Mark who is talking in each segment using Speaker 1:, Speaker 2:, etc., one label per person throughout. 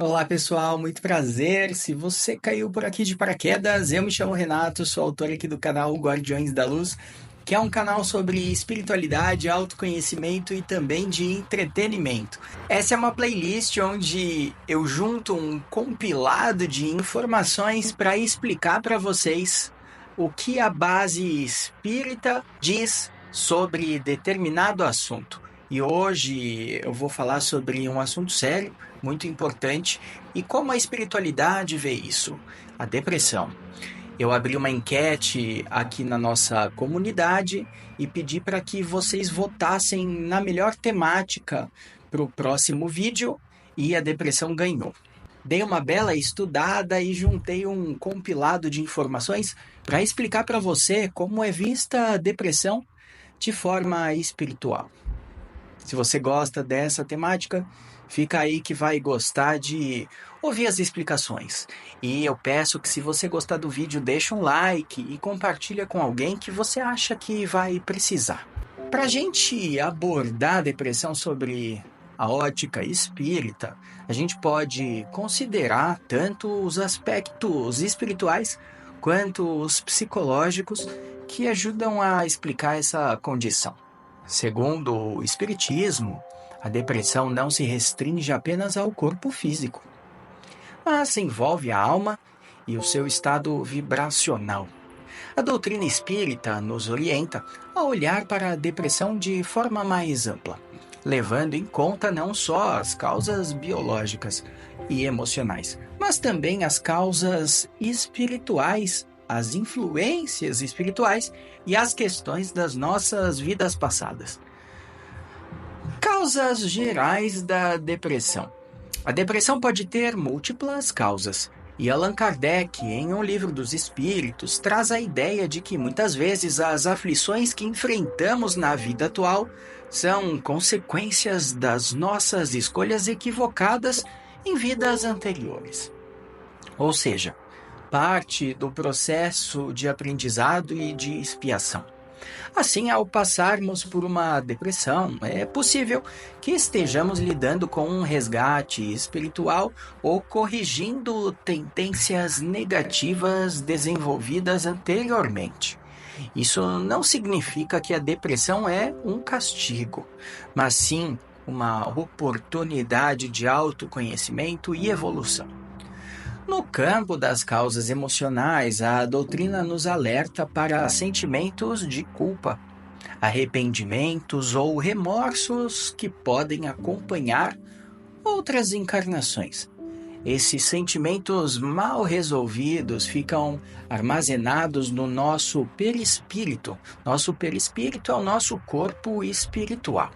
Speaker 1: Olá pessoal, muito prazer. Se você caiu por aqui de paraquedas, eu me chamo Renato, sou autor aqui do canal Guardiões da Luz, que é um canal sobre espiritualidade, autoconhecimento e também de entretenimento. Essa é uma playlist onde eu junto um compilado de informações para explicar para vocês o que a base espírita diz sobre determinado assunto. E hoje eu vou falar sobre um assunto sério, muito importante, e como a espiritualidade vê isso, a depressão. Eu abri uma enquete aqui na nossa comunidade e pedi para que vocês votassem na melhor temática para o próximo vídeo e a depressão ganhou. Dei uma bela estudada e juntei um compilado de informações para explicar para você como é vista a depressão de forma espiritual. Se você gosta dessa temática, fica aí que vai gostar de ouvir as explicações. E eu peço que se você gostar do vídeo, deixa um like e compartilha com alguém que você acha que vai precisar. Para a gente abordar a depressão sobre a ótica espírita, a gente pode considerar tanto os aspectos espirituais quanto os psicológicos que ajudam a explicar essa condição. Segundo o Espiritismo, a depressão não se restringe apenas ao corpo físico, mas envolve a alma e o seu estado vibracional. A doutrina espírita nos orienta a olhar para a depressão de forma mais ampla, levando em conta não só as causas biológicas e emocionais, mas também as causas espirituais, as influências espirituais e as questões das nossas vidas passadas. Causas gerais da depressão. A depressão pode ter múltiplas causas, e Allan Kardec, em um livro dos Espíritos, traz a ideia de que muitas vezes as aflições que enfrentamos na vida atual são consequências das nossas escolhas equivocadas em vidas anteriores. Ou seja, parte do processo de aprendizado e de expiação. Assim, ao passarmos por uma depressão, é possível que estejamos lidando com um resgate espiritual ou corrigindo tendências negativas desenvolvidas anteriormente. Isso não significa que a depressão é um castigo, mas sim uma oportunidade de autoconhecimento e evolução. No campo das causas emocionais, a doutrina nos alerta para sentimentos de culpa, arrependimentos ou remorsos que podem acompanhar outras encarnações. Esses sentimentos mal resolvidos ficam armazenados no nosso perispírito. Nosso perispírito é o nosso corpo espiritual.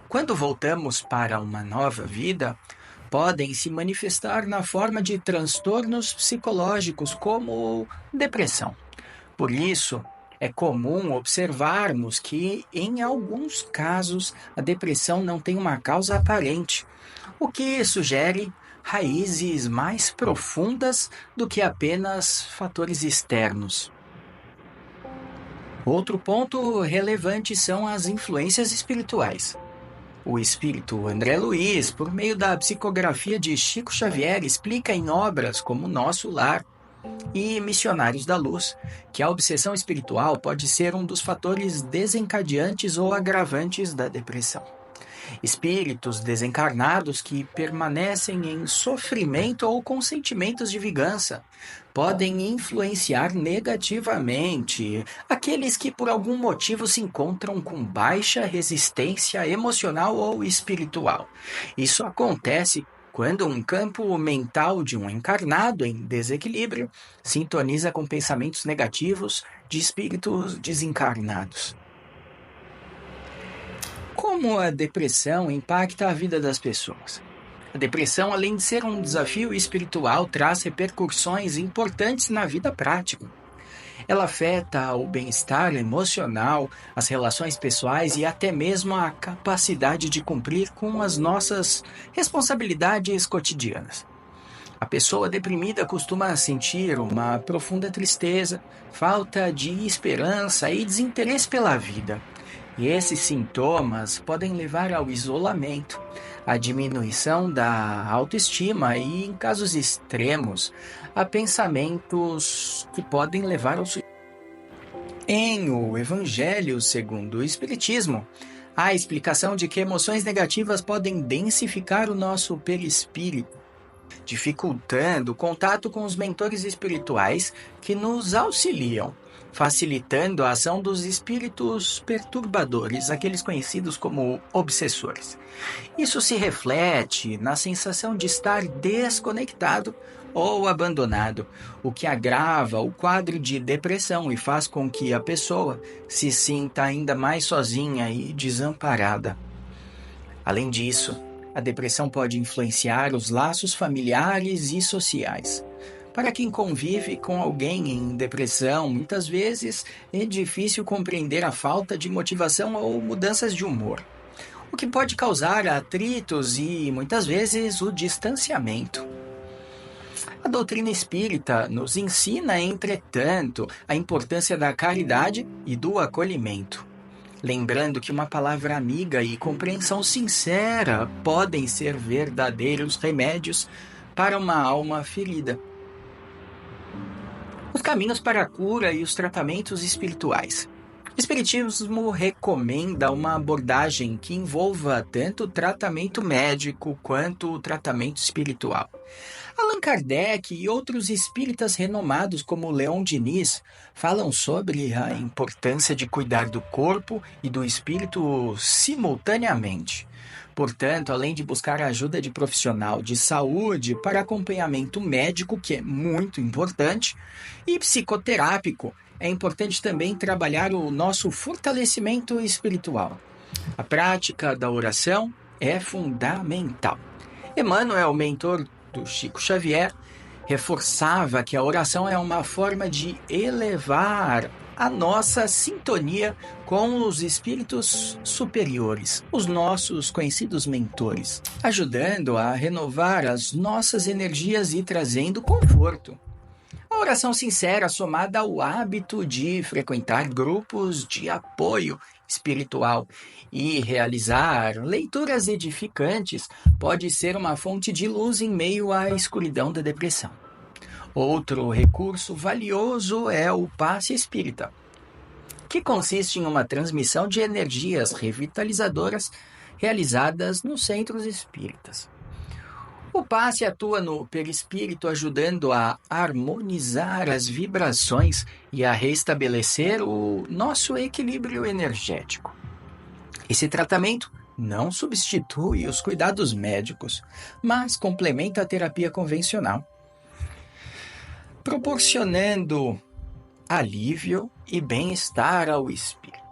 Speaker 1: Quando voltamos para uma nova vida, podem se manifestar na forma de transtornos psicológicos, como depressão. Por isso, é comum observarmos que, em alguns casos, a depressão não tem uma causa aparente, o que sugere raízes mais profundas do que apenas fatores externos. Outro ponto relevante são as influências espirituais. O espírito André Luiz, por meio da psicografia de Chico Xavier, explica em obras como Nosso Lar e Missionários da Luz que a obsessão espiritual pode ser um dos fatores desencadeantes ou agravantes da depressão. Espíritos desencarnados que permanecem em sofrimento ou com sentimentos de vingança podem influenciar negativamente aqueles que por algum motivo se encontram com baixa resistência emocional ou espiritual. Isso acontece quando um campo mental de um encarnado em desequilíbrio sintoniza com pensamentos negativos de espíritos desencarnados. Como a depressão impacta a vida das pessoas? A depressão, além de ser um desafio espiritual, traz repercussões importantes na vida prática. Ela afeta o bem-estar emocional, as relações pessoais e até mesmo a capacidade de cumprir com as nossas responsabilidades cotidianas. A pessoa deprimida costuma sentir uma profunda tristeza, falta de esperança e desinteresse pela vida. E esses sintomas podem levar ao isolamento, à diminuição da autoestima e, em casos extremos, a pensamentos que podem levar ao suicídio. Em O Evangelho segundo o Espiritismo, há a explicação de que emoções negativas podem densificar o nosso perispírito, dificultando o contato com os mentores espirituais que nos auxiliam, facilitando a ação dos espíritos perturbadores, aqueles conhecidos como obsessores. Isso se reflete na sensação de estar desconectado ou abandonado, o que agrava o quadro de depressão e faz com que a pessoa se sinta ainda mais sozinha e desamparada. Além disso, a depressão pode influenciar os laços familiares e sociais. Para quem convive com alguém em depressão, muitas vezes é difícil compreender a falta de motivação ou mudanças de humor, o que pode causar atritos e, muitas vezes, o distanciamento. A doutrina espírita nos ensina, entretanto, a importância da caridade e do acolhimento, lembrando que uma palavra amiga e compreensão sincera podem ser verdadeiros remédios para uma alma ferida. Os caminhos para a cura e os tratamentos espirituais. O Espiritismo recomenda uma abordagem que envolva tanto o tratamento médico quanto o tratamento espiritual. Allan Kardec e outros espíritas renomados como Leon Diniz falam sobre a importância de cuidar do corpo e do espírito simultaneamente. Portanto, além de buscar a ajuda de profissional de saúde para acompanhamento médico, que é muito importante, e psicoterápico, é importante também trabalhar o nosso fortalecimento espiritual. A prática da oração é fundamental. Emmanuel, mentor do Chico Xavier, reforçava que a oração é uma forma de elevar a nossa sintonia com os espíritos superiores, os nossos conhecidos mentores, ajudando a renovar as nossas energias e trazendo conforto. A oração sincera, somada ao hábito de frequentar grupos de apoio espiritual e realizar leituras edificantes, pode ser uma fonte de luz em meio à escuridão da depressão. Outro recurso valioso é o passe espírita, que consiste em uma transmissão de energias revitalizadoras realizadas nos centros espíritas. O passe atua no perispírito, ajudando a harmonizar as vibrações e a restabelecer o nosso equilíbrio energético. Esse tratamento não substitui os cuidados médicos, mas complementa a terapia convencional, proporcionando alívio e bem-estar ao espírito.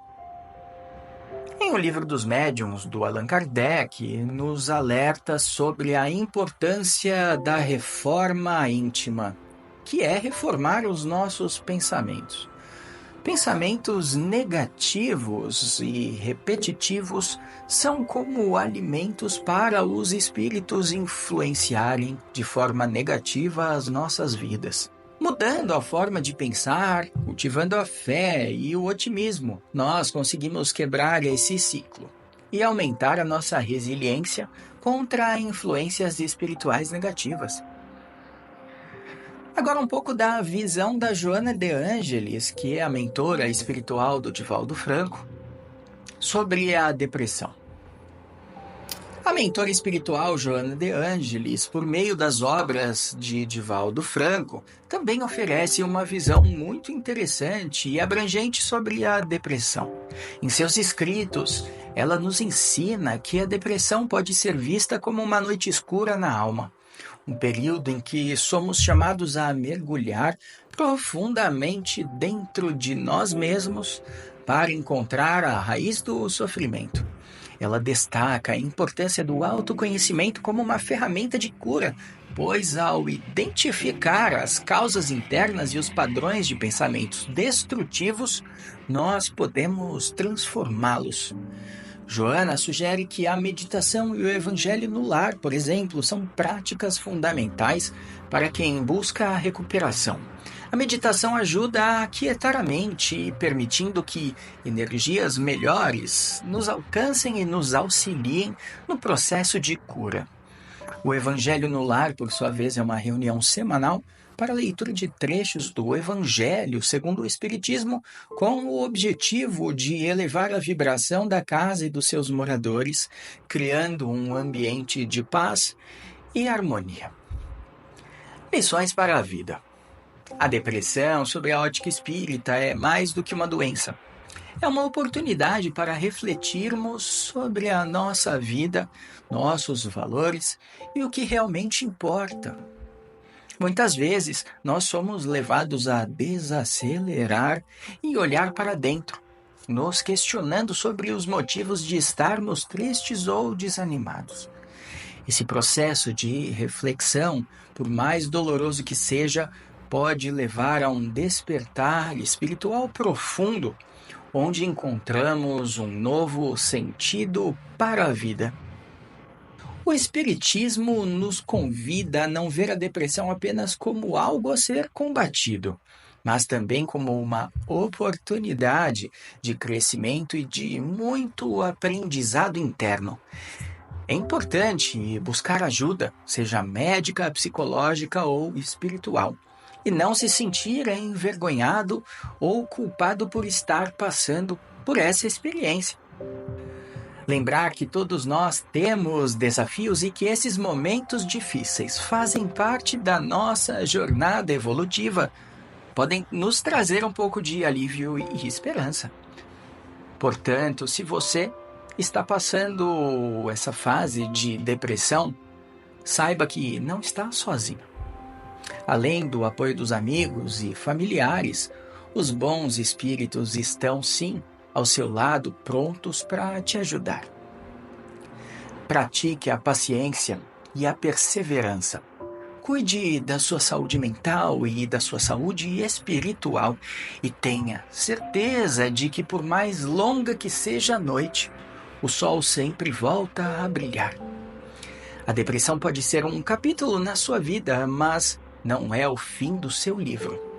Speaker 1: Em O Livro dos Médiuns, do Allan Kardec, nos alerta sobre a importância da reforma íntima, que é reformar os nossos pensamentos. Pensamentos negativos e repetitivos são como alimentos para os espíritos influenciarem de forma negativa as nossas vidas. Mudando a forma de pensar, cultivando a fé e o otimismo, nós conseguimos quebrar esse ciclo e aumentar a nossa resiliência contra influências espirituais negativas. Agora um pouco da visão da Joana de Ângeles, que é a mentora espiritual do Divaldo Franco, sobre a depressão. A mentora espiritual Joana de Ângeles, por meio das obras de Divaldo Franco, também oferece uma visão muito interessante e abrangente sobre a depressão. Em seus escritos, ela nos ensina que a depressão pode ser vista como uma noite escura na alma, um período em que somos chamados a mergulhar profundamente dentro de nós mesmos para encontrar a raiz do sofrimento. Ela destaca a importância do autoconhecimento como uma ferramenta de cura, pois ao identificar as causas internas e os padrões de pensamentos destrutivos, nós podemos transformá-los. Joana sugere que a meditação e o evangelho no lar, por exemplo, são práticas fundamentais para quem busca a recuperação. A meditação ajuda a aquietar a mente, permitindo que energias melhores nos alcancem e nos auxiliem no processo de cura. O Evangelho no Lar, por sua vez, é uma reunião semanal para a leitura de trechos do Evangelho segundo o Espiritismo, com o objetivo de elevar a vibração da casa e dos seus moradores, criando um ambiente de paz e harmonia. Lições para a vida. A depressão, sob a ótica espírita, é mais do que uma doença. É uma oportunidade para refletirmos sobre a nossa vida, nossos valores e o que realmente importa. Muitas vezes, nós somos levados a desacelerar e olhar para dentro, nos questionando sobre os motivos de estarmos tristes ou desanimados. Esse processo de reflexão, por mais doloroso que seja, pode levar a um despertar espiritual profundo, onde encontramos um novo sentido para a vida. O Espiritismo nos convida a não ver a depressão apenas como algo a ser combatido, mas também como uma oportunidade de crescimento e de muito aprendizado interno. É importante buscar ajuda, seja médica, psicológica ou espiritual, e não se sentir envergonhado ou culpado por estar passando por essa experiência. Lembrar que todos nós temos desafios e que esses momentos difíceis fazem parte da nossa jornada evolutiva, podem nos trazer um pouco de alívio e esperança. Portanto, se você está passando essa fase de depressão, saiba que não está sozinho. Além do apoio dos amigos e familiares, os bons espíritos estão sim ao seu lado, prontos para te ajudar. Pratique a paciência e a perseverança. Cuide da sua saúde mental e da sua saúde espiritual e tenha certeza de que, por mais longa que seja a noite, o sol sempre volta a brilhar. A depressão pode ser um capítulo na sua vida, mas não é o fim do seu livro.